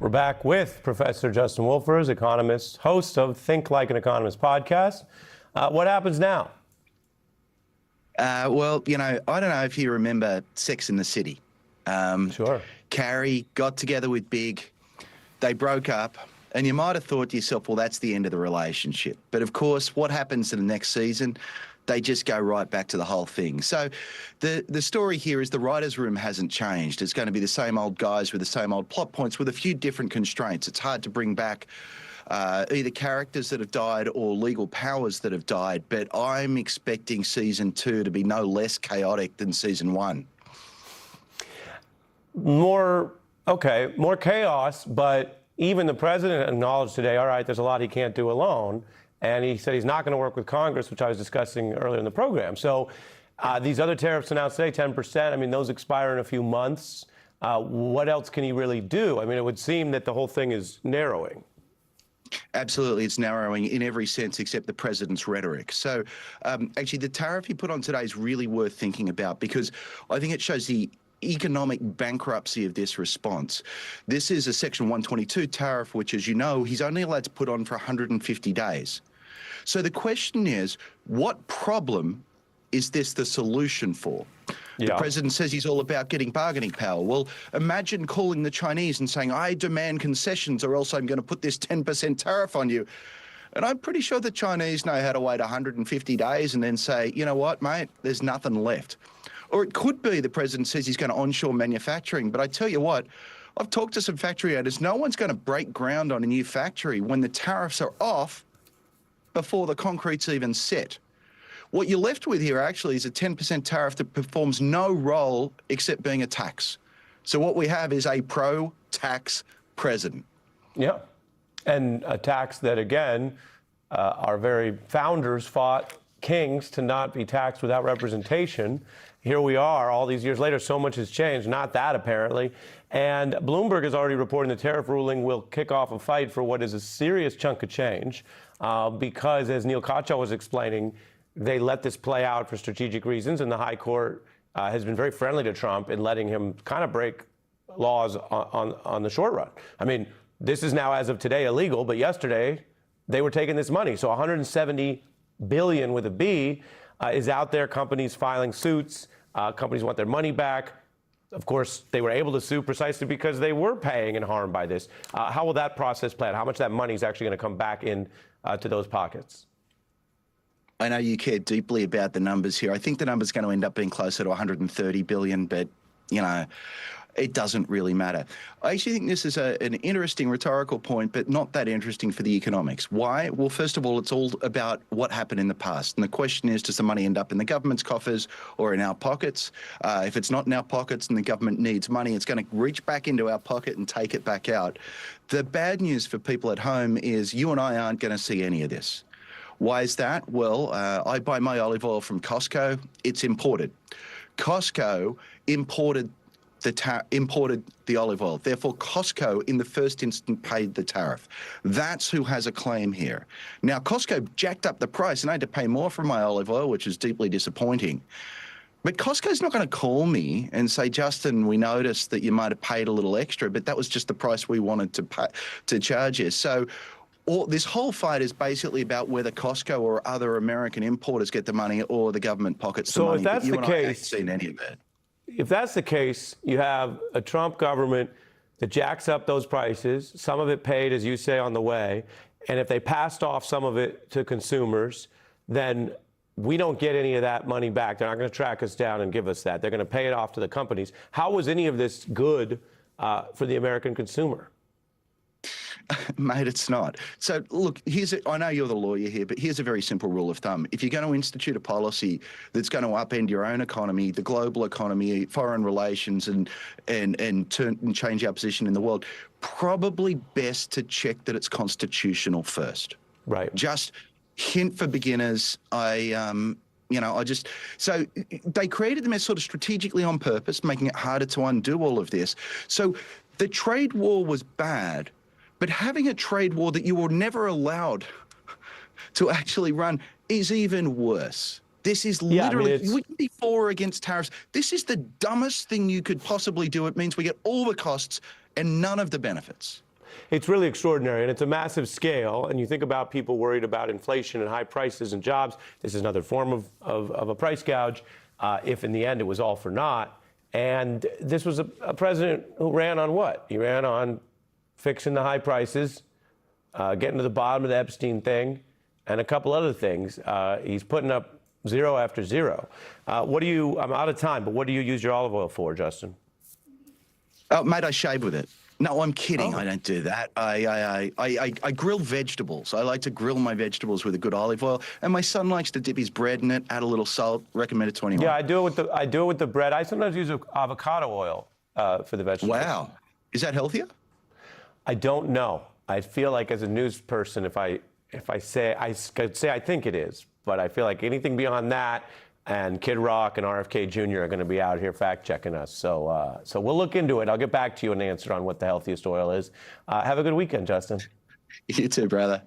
We're back with Professor Justin Wolfers, economist, host of Think Like an Economist podcast. What happens now? Well, I don't know if you remember Sex in the City. Sure. Carrie got together with Big. They broke up. And you might have thought to yourself, well, that's the end of the relationship. But of course, what happens in the next season? They just go right back to the whole thing. So the story here is the writer's room hasn't changed. It's going to be the same old guys with the same old plot points with a few different constraints. It's hard to bring back either characters that have died or legal powers that have died. But I'm expecting season 2 to be no less chaotic than season 1. More chaos, but even the president acknowledged today, all right, there's a lot he can't do alone. And he said he's not going to work with Congress, which I was discussing earlier in the program. So these other tariffs announced today, 10%, I mean, those expire in a few months. What else can he really do? I mean, it would seem that the whole thing is narrowing. Absolutely, it's narrowing in every sense except the president's rhetoric. So actually, the tariff he put on today is really worth thinking about because I think it shows the economic bankruptcy of this response. This is a Section 122 tariff, which, as you know, he's only allowed to put on for 150 days. So the question is, what problem is this the solution for? Yeah. The president says he's all about getting bargaining power. Well, imagine calling the Chinese and saying, I demand concessions or else I'm going to put this 10% tariff on you. And I'm pretty sure the Chinese know how to wait 150 days and then say, you know what, mate, there's nothing left. Or it could be the president says he's going to onshore manufacturing. But I tell you what, I've talked to some factory owners. No one's going to break ground on a new factory when the tariffs are off before the concrete's even set. What you're left with here actually is a 10% tariff that performs no role except being a tax. So what we have is a pro-tax president. Yeah, and a tax that, again, our very founders fought kings to not be taxed without representation. Here we are, all these years later, so much has changed. Not that, apparently. And Bloomberg is already reporting the tariff ruling will kick off a fight for what is a serious chunk of change because, as Neil Katyal was explaining, they let this play out for strategic reasons, and the High Court has been very friendly to Trump in letting him kind of break laws on the short run. I mean, this is now, as of today, illegal, but yesterday they were taking this money. So 170 billion with a B is out there, companies filing suits, companies want their money back. Of course, they were able to sue precisely because they were paying and harmed by this. How will that process play out? How much of that money is actually going to come back in to those pockets? I know you care deeply about the numbers here. I think the number's going to end up being closer to 130 billion, but, it doesn't really matter. I actually think this is an interesting rhetorical point, but not that interesting for the economics. Why? Well, first of all, it's all about what happened in the past. And the question is, does the money end up in the government's coffers or in our pockets? If it's not in our pockets and the government needs money, it's going to reach back into our pocket and take it back out. The bad news for people at home is you and I aren't going to see any of this. Why is that? Well, I buy my olive oil from Costco. It's imported. Costco imported the olive oil. Therefore, Costco, in the first instance, paid the tariff. That's who has a claim here. Now, Costco jacked up the price, and I had to pay more for my olive oil, which is deeply disappointing. But Costco's not going to call me and say, Justin, we noticed that you might have paid a little extra, but that was just the price we wanted to charge you. So this whole fight is basically about whether Costco or other American importers get the money or the government pockets the money. So if that's the case, I haven't seen any of that. If that's the case, you have a Trump government that jacks up those prices, some of it paid, as you say, on the way, and if they passed off some of it to consumers, then we don't get any of that money back. They're not going to track us down and give us that. They're going to pay it off to the companies. How was any of this good for the American consumer? Mate, it's not. So, look, I know you're the lawyer here, but here's a very simple rule of thumb. If you're going to institute a policy that's going to upend your own economy, the global economy, foreign relations, and change our position in the world, probably best to check that it's constitutional first. Right. Just hint for beginners. So they created them as sort of strategically on purpose, making it harder to undo all of this. So the trade war was bad. But having a trade war that you were never allowed to actually run is even worse. This is literally, we can be for or against tariffs. This is the dumbest thing you could possibly do. It means we get all the costs and none of the benefits. It's really extraordinary, and it's a massive scale. And you think about people worried about inflation and high prices and jobs. This is another form of a price gouge, if in the end it was all for naught. And this was a president who ran on what? He ran on fixing the high prices, getting to the bottom of the Epstein thing, and a couple other things. He's putting up zero after zero. I'm out of time, but what do you use your olive oil for, Justin? Oh, mate, I shave with it. No, I'm kidding. Oh. I don't do that. I grill vegetables. I like to grill my vegetables with a good olive oil, and my son likes to dip his bread in it, add a little salt. Recommended 21. Yeah, I do it with the bread. I sometimes use avocado oil for the vegetables. Wow, is that healthier? I don't know. I feel like as a news person, if I say I could say I think it is, but I feel like anything beyond that, and Kid Rock and RFK Jr. are going to be out here fact checking us. So we'll look into it. I'll get back to you and answer on what the healthiest oil is. Have a good weekend, Justin. You too, brother.